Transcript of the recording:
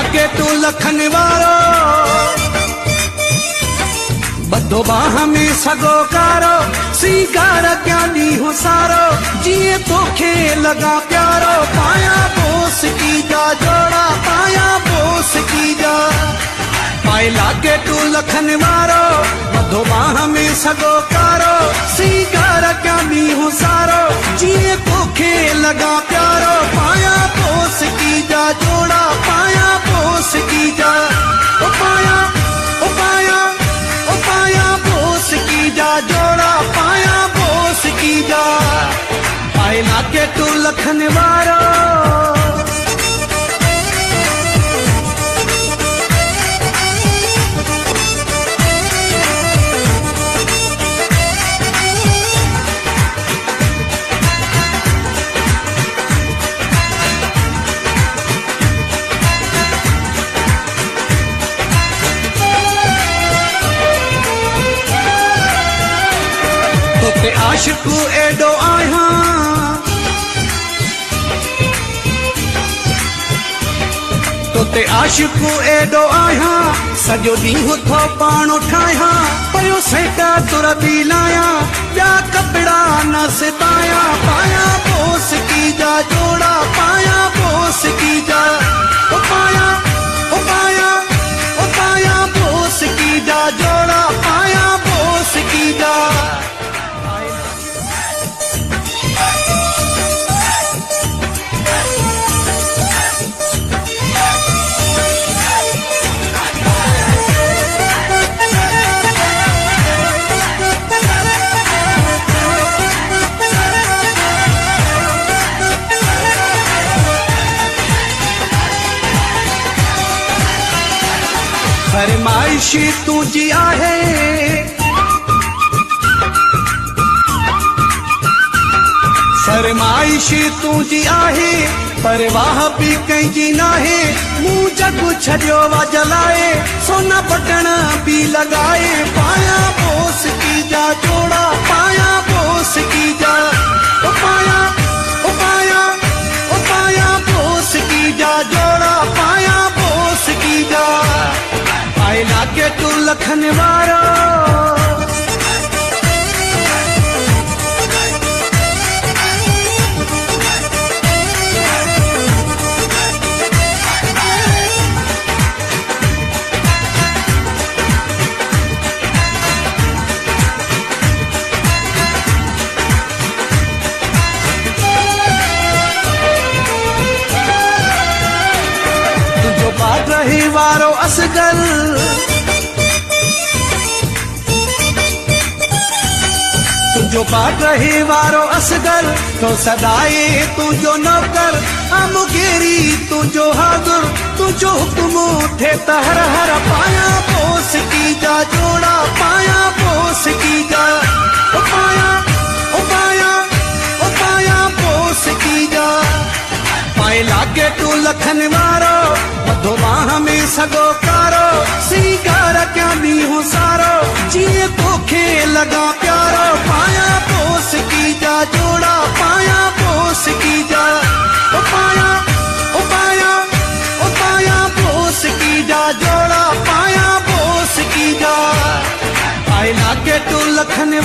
लागे तू लखन वारो बधो बाह में सगो कारो सीगार क्या दी हो सारो जिए तोखे लगा प्यारो पाया बोस की जा जोड़ा पाया बोस की जा पाए लागे तू लखन वारो बधो बाह में सगो कारो सीगार क्या दी हो सारो जिए तोखे लगा प्यारो पाया बोस की जा जोड़ा पाया बोस की जा ओ पाया ओ पाया ओ पाया बोस की जा जोड़ा पाया बोस की जा पाए लागे तू लखन वारो तोते आशिकू एडो आया तोते आशिकू एडो आया सजो ॾींहुं थो पाण ठाहियां पयो सेटा तुर बि लाया ॿिया कपिड़ा न सिताया पाया बोस की जा जोड़ा पाया बोस की जा ओ पाया ओ पाया ओ पाया बोस की जा जोड़ा पाया बोस की जा फरमाइशी तुझी आहे फरमाइशी तुझी आहे परवाह भी कंहिंजी नाहे मूं जग छॾियो वा जलाए सोना बटण भी लगाए पाया बोस की जा जोड़ा पाया बोस की जा ओ पाया ओ पाया ओ पाया बोस की जा जोड़ा पाया बोस की जा पाए लागे तू लखन वारो तुझो पाट रही वारो असगल तुझो पाट रही वारो असगर तो सदाए तुझो नौकर अमुगेरी तुझो हाजुर तुझो हुक्म थे तहर हर पाया बोस की जा जोड़ा पाया बोस की जा ओ पाया ओ पाया ओ पाया बोस की जा पाए लागे तू लखन वारो बधो बाह में सगो कारो सीगार क्या दी हो सारो जिए तोखे लगा प्यारो पाया बोस की जा जोड़ा पाया बोस की जा ओ पाया ओ पाया ओ पाया बोस की जा जोड़ा पाया बोस की जा पाए लागे तू लखन